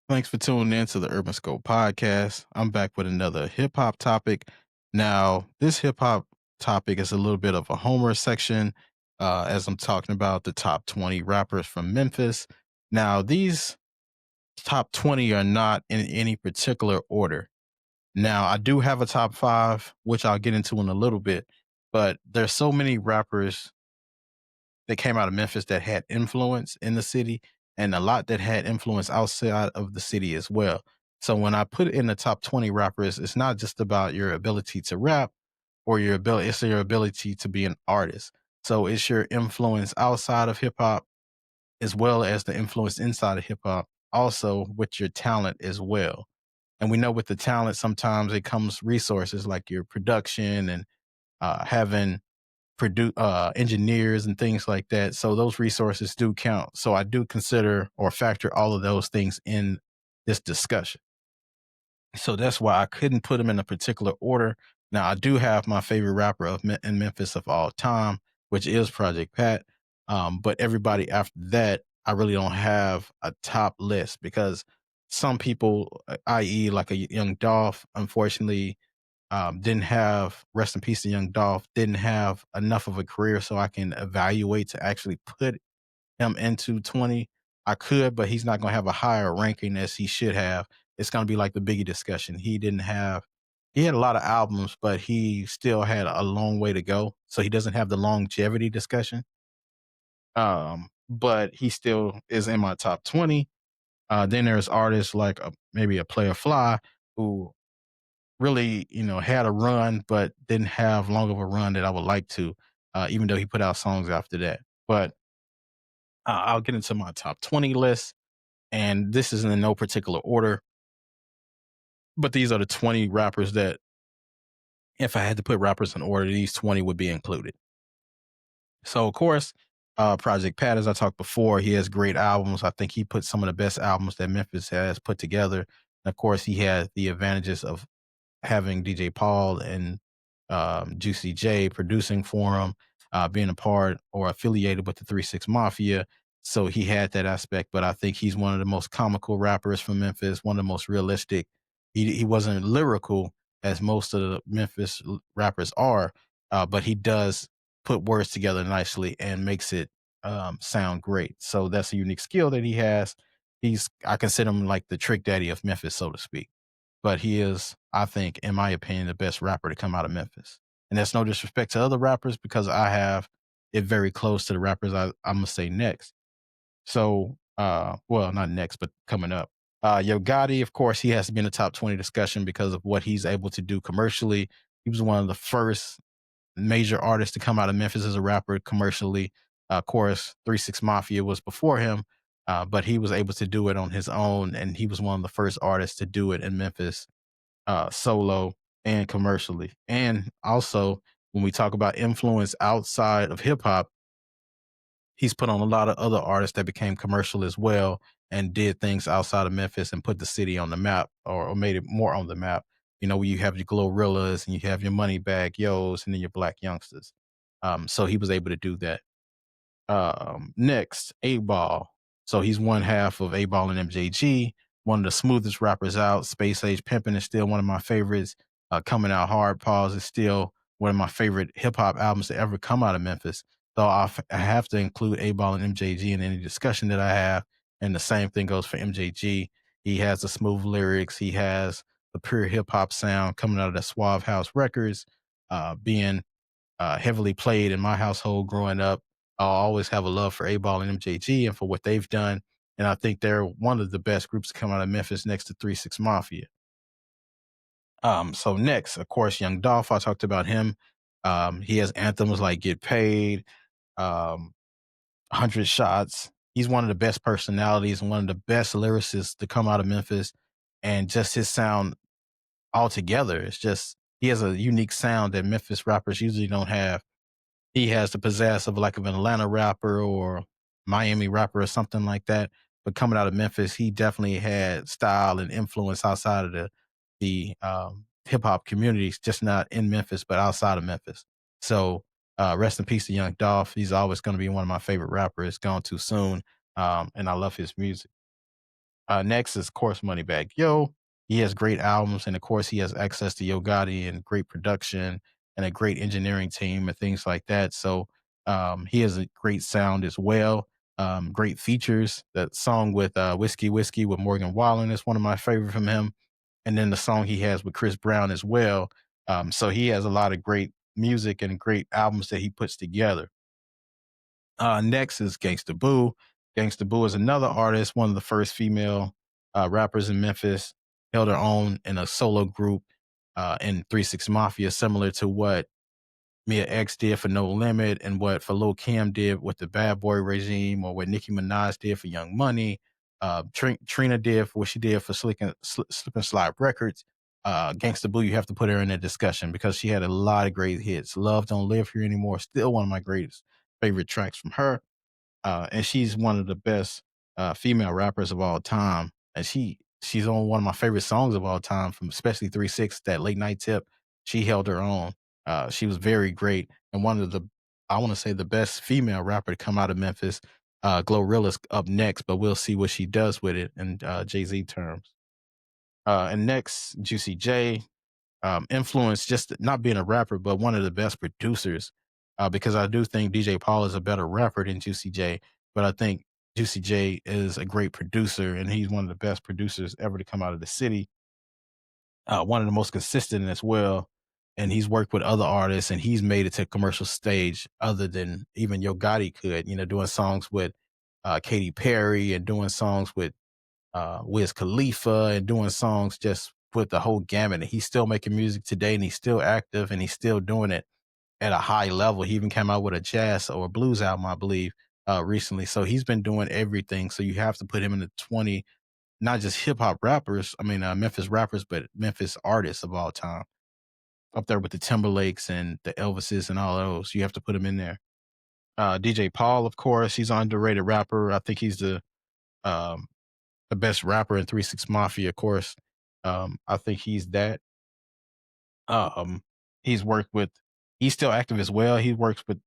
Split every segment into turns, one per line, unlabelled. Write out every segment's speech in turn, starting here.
Thanks for tuning in to the Urban Scope podcast. I'm back with another hip hop topic. Now, this hip hop topic is a little bit of a homer section as I'm talking about the top 20 rappers from Memphis. Now, these top 20 are not in any particular order. Now, I do have a top five, which I'll get into in a little bit, but there's so many rappers that came out of Memphis that had influence in the city and a lot that had influence outside of the city as well. So when I put it in the top 20 rappers, it's not just about your ability to rap or your ability, it's your ability to be an artist. So it's your influence outside of hip hop as well as the influence inside of hip hop, also with your talent as well. And we know with the talent, sometimes it comes resources like your production and having engineers and things like that. So those resources do count. So I do consider or factor all of those things in this discussion. So that's why I couldn't put them in a particular order. Now I do have my favorite rapper in Memphis of all time, which is Project Pat. But everybody after that, I really don't have a top list because some people, i.e., like a Young Dolph, unfortunately, didn't have rest in peace to Young Dolph, didn't have enough of a career so I can evaluate to actually put him into 20. I could, but he's not going to have a higher ranking as he should have. It's going to be like the Biggie discussion. He had a lot of albums, but he still had a long way to go. So he doesn't have the longevity discussion. But he still is in my top 20. Then there's artists like maybe a Player Fly who really, had a run, but didn't have long of a run that I would like to, even though he put out songs after that. But I'll get into my top 20 list, and this is in no particular order. But these are the 20 rappers that, if I had to put rappers in order, these 20 would be included. So, of course, Project Pat, as I talked before, he has great albums. I think he put some of the best albums that Memphis has put together. And of course, he had the advantages of having DJ Paul and Juicy J producing for him, being a part or affiliated with the 3 6 Mafia. So he had that aspect, but I think he's one of the most comical rappers from Memphis, one of the most realistic. He wasn't lyrical as most of the Memphis rappers are, but he does put words together nicely and makes it sound great. So that's a unique skill that he has. I consider him like the trick daddy of Memphis, so to speak. But he is, I think, in my opinion, the best rapper to come out of Memphis. And that's no disrespect to other rappers because I have it very close to the rappers I'm gonna say next. So, well, not next, but coming up. Yo Gotti, of course, he has to be in the top 20 discussion because of what he's able to do commercially. He was one of the first major artists to come out of Memphis as a rapper commercially. Of course, 3 6 Mafia was before him, but he was able to do it on his own, and he was one of the first artists to do it in Memphis solo and commercially. And also, when we talk about influence outside of hip hop, he's put on a lot of other artists that became commercial as well and did things outside of Memphis and put the city on the map or made it more on the map. You have your Glorrillas and you have your Moneybag Yos and then your Black Youngsters. So he was able to do that. Next, 8 Ball. So he's one half of 8 Ball and MJG, one of the smoothest rappers out. Space Age Pimpin' is still one of my favorites. Coming Out Hard Pause is still one of my favorite hip hop albums to ever come out of Memphis. So I have to include 8 Ball and MJG in any discussion that I have. And the same thing goes for MJG. He has the smooth lyrics. He has the pure hip hop sound coming out of the Suave House Records, being heavily played in my household growing up. I'll always have a love for 8 Ball and MJG and for what they've done. And I think they're one of the best groups to come out of Memphis next to 3 6 Mafia. So next, of course, Young Dolph, I talked about him. He has anthems like Get Paid, um, 100 Shots. He's one of the best personalities and one of the best lyricists to come out of Memphis. And just his sound altogether, it's just, he has a unique sound that Memphis rappers usually don't have. He has the pizzazz of like of an Atlanta rapper or Miami rapper or something like that. But coming out of Memphis, he definitely had style and influence outside of the hip hop communities, just not in Memphis, but outside of Memphis. So rest in peace to Young Dolph. He's always going to be one of my favorite rappers. Gone too soon, and I love his music. Next is, of course, Moneybagg Yo. He has great albums, and of course, he has access to Yo Gotti and great production and a great engineering team and things like that. So he has a great sound as well. Great features. That song with Whiskey Whiskey with Morgan Wallen is one of my favorite from him. And then the song he has with Chris Brown as well. So he has a lot of great music and great albums that he puts together. Next is Gangsta Boo. Gangsta Boo is another artist, one of the first female rappers in Memphis, held her own in a solo group in 3 6 Mafia, similar to what Mia X did for No Limit and what for Lil Kim did with the Bad Boy regime, or what Nicki Minaj did for Young Money. Trina did for what she did for Slip and Slide Records. Gangsta Boo, you have to put her in that discussion because she had a lot of great hits. Love Don't Live Here Anymore, still one of my greatest favorite tracks from her. And she's one of the best female rappers of all time. And she's on one of my favorite songs of all time, from especially 3 6, that late night tip. She held her own. She was very great, and one of the, I want to say, the best female rapper to come out of Memphis. Glorilla's up next, but we'll see what she does with it in Jay Z terms. And next, Juicy J, influence, just not being a rapper, but one of the best producers. Because I do think DJ Paul is a better rapper than Juicy J, but I think Juicy J is a great producer, and he's one of the best producers ever to come out of the city. One of the most consistent as well. And he's worked with other artists, and he's made it to commercial stage other than even Yo Gotti could, doing songs with Katy Perry and doing songs with Wiz Khalifa and doing songs just with the whole gamut. And he's still making music today, and he's still active, and he's still doing it at a high level. He even came out with a jazz or a blues album, I believe, recently. So he's been doing everything. So you have to put him in the 20, not just hip hop rappers, Memphis rappers, but Memphis artists of all time. Up there with the Timberlakes and the Elvises and all those. You have to put him in there. DJ Paul, of course, he's an underrated rapper. I think he's um, the best rapper in 3 6 Mafia, of course. I think he's that. Um, he's worked with, he's still active as well. He works with,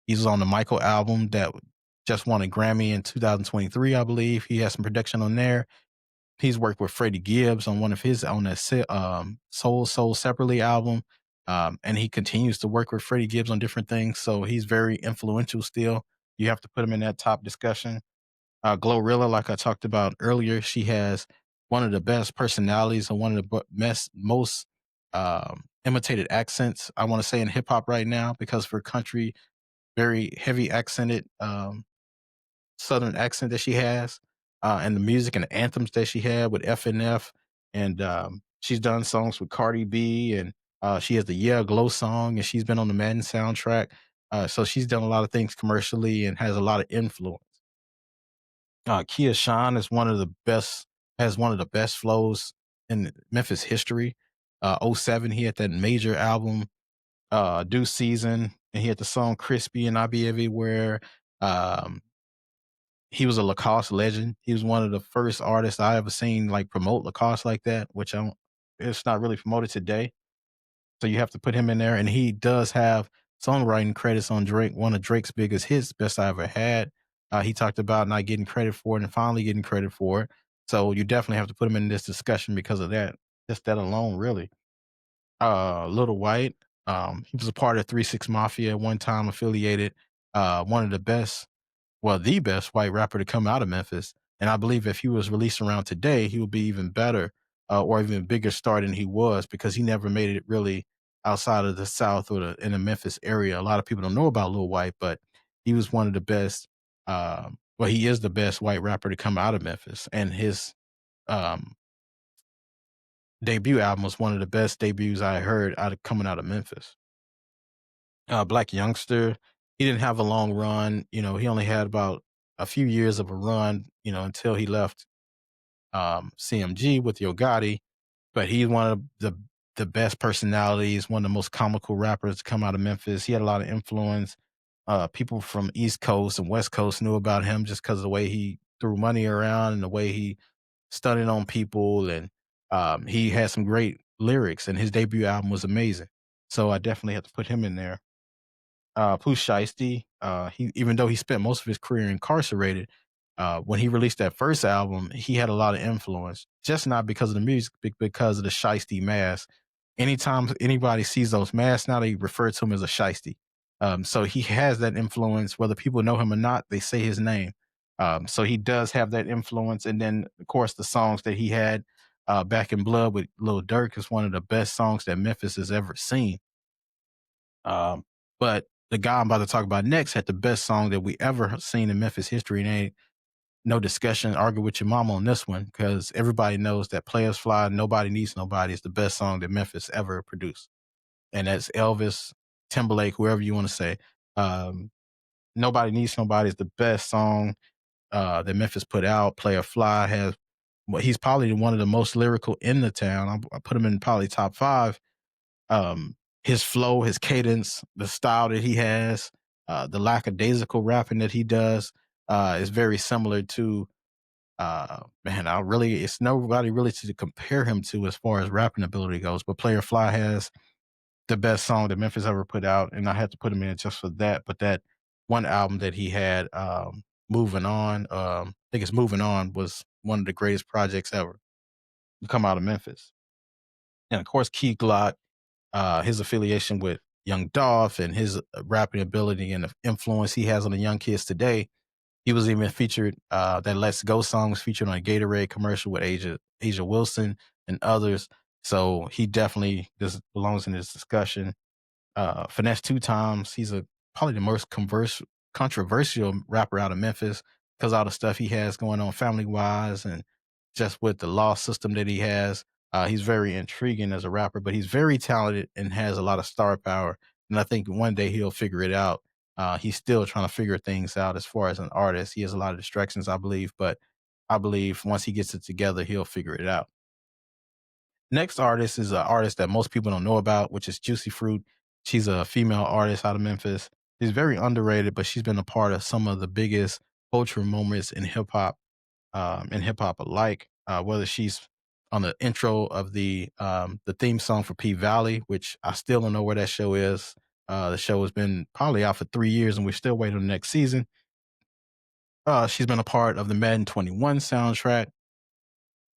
he was on the Michael album that just won a Grammy in 2023, I believe. He has some production on there. He's worked with Freddie Gibbs on one of his, on that Soul Separately album. And he continues to work with Freddie Gibbs on different things. So he's very influential still. You have to put him in that top discussion. Glorilla, like I talked about earlier, she has one of the best personalities and one of the most imitated accents, I want to say, in hip hop right now, because for country, very heavy accented Southern accent that she has, and the music and the anthems that she had with FNF. And she's done songs with Cardi B, and she has the Yeah Glow song, and she's been on the Madden soundtrack. So she's done a lot of things commercially and has a lot of influence. Kia Sean is one of the best, has one of the best flows in Memphis history. '07, he had that major album, Due Season, and he had the song Crispy and I Be Everywhere. Um, he was a Lacoste legend. He was one of the first artists I ever seen like promote Lacoste like that, which I don't, it's not really promoted today. So you have to put him in there. And he does have songwriting credits on Drake, one of Drake's biggest hits, Best I Ever Had. He talked about not getting credit for it and finally getting credit for it. So you definitely have to put him in this discussion because of that. Just that alone, really. Little White, he was a part of 3 6 Mafia at one time, affiliated. One of the best, well, the best white rapper to come out of Memphis. And I believe if he was released around today, he would be even better, or even bigger star than he was, because he never made it really outside of the South or in the Memphis area. A lot of people don't know about Lil White, but he was one of the best. Well, he is the best white rapper to come out of Memphis, and his um, debut album was one of the best debuts I heard coming out of Memphis. Black Youngster, he didn't have a long run. He only had about a few years of a run, until he left CMG with Yo Gotti. But he's one of the best personalities, one of the most comical rappers to come out of Memphis. He had a lot of influence. People from East Coast and West Coast knew about him just because of the way he threw money around and the way he studied on people. And he had some great lyrics, and his debut album was amazing. So I definitely have to put him in there. Pooh Shiesty, he, even though he spent most of his career incarcerated, When he released that first album, he had a lot of influence, just not because of the music, because of the shiesty mask. Anytime anybody sees those masks now, they refer to him as a shiesty. So he has that influence, whether people know him or not, they say his name. So he does have that influence. And then, of course, the songs that he had Back in Blood with Lil Durk is one of the best songs that Memphis has ever seen. But the guy I'm about to talk about next had the best song that we ever seen in Memphis history, and ain't no discussion. Argue with your mama on this one because everybody knows that "Players Fly," "Nobody Needs Nobody" is the best song that Memphis ever produced, and that's Elvis, Timberlake, whoever you want to say. Um, "Nobody Needs Nobody" is the best song that Memphis put out. "Player Fly" has, well, he's probably one of the most lyrical in the town. I put him in probably top five. um, his flow, his cadence, the style that he has, the lackadaisical rapping that he does is very similar to man. It's nobody really to compare him to as far as rapping ability goes. But Player Fly has the best song that Memphis ever put out, and I had to put him in just for that. But that one album that he had, Moving On, I think it's Moving On, was one of the greatest projects ever to come out of Memphis. And of course, Key Glock, his affiliation with Young Dolph and his rapping ability and the influence he has on the young kids today. He was even featured, that Let's Go song was featured on a Gatorade commercial with Asia Wilson and others. So he definitely belongs in this discussion. Finesse two times. He's probably the most controversial rapper out of Memphis because all the stuff he has going on family wise and just with the law system that he has. He's very intriguing as a rapper, but he's very talented and has a lot of star power. And I think one day he'll figure it out. He's still trying to figure things out as far as an artist. He has a lot of distractions, I believe, but I believe once he gets it together, he'll figure it out. Next artist is an artist that most people don't know about, which is Juicy Fruit. She's a female artist out of Memphis. She's very underrated, but she's been a part of some of the biggest cultural moments in hip hop alike. Whether she's on the intro of the theme song for P Valley, which I still don't know where that show is. The show has been probably out for 3 years, and we're still waiting on the next season. She's been a part of the Madden 21 soundtrack.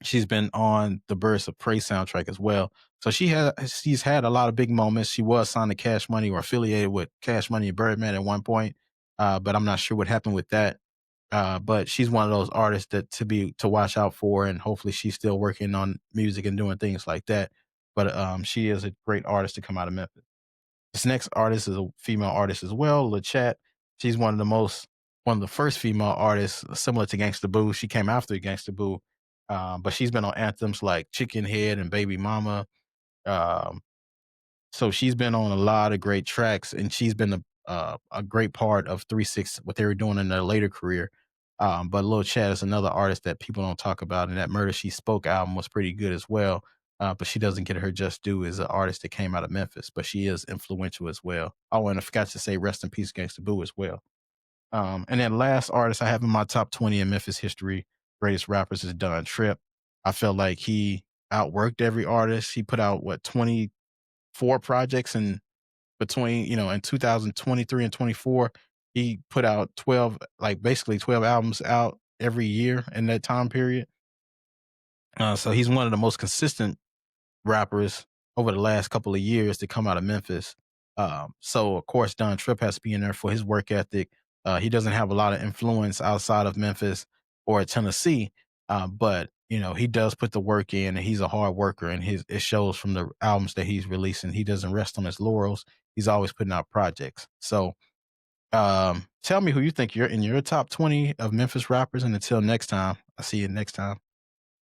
She's been on the Birds of Prey soundtrack as well. So she's had a lot of big moments. She was signed to Cash Money or affiliated with Cash Money and Birdman at one point, but I'm not sure what happened with that. But she's one of those artists that to watch out for, and hopefully she's still working on music and doing things like that. But she is a great artist to come out of Memphis. This next artist is a female artist as well, LaChat. She's one of the first female artists similar to Gangsta Boo. She came after Gangsta Boo, but she's been on anthems like Chicken Head and Baby Mama. Um, so she's been on a lot of great tracks, and she's been a great part of 3 6, what they were doing in their later career. But Lil Chad is another artist that people don't talk about, and that Murder She Spoke album was pretty good as well. But she doesn't get her just due as an artist that came out of Memphis, but she is influential as well. Oh, and I forgot to say rest in peace, Gangsta Boo as well. And then last artist I have in my top 20 in Memphis history, greatest rappers, is Don Tripp. I felt like he outworked every artist. He put out 24 projects in between, in 2023 and 24. He put out 12, like basically 12 albums out every year in that time period. So he's one of the most consistent rappers over the last couple of years to come out of Memphis. So of course Don Tripp has to be in there for his work ethic. He doesn't have a lot of influence outside of Memphis or Tennessee, but he does put the work in, and he's a hard worker, and it shows from the albums that he's releasing. He doesn't rest on his laurels. He's always putting out projects. So tell me who you think you're in your top 20 of Memphis rappers, and until next time, I'll see you next time.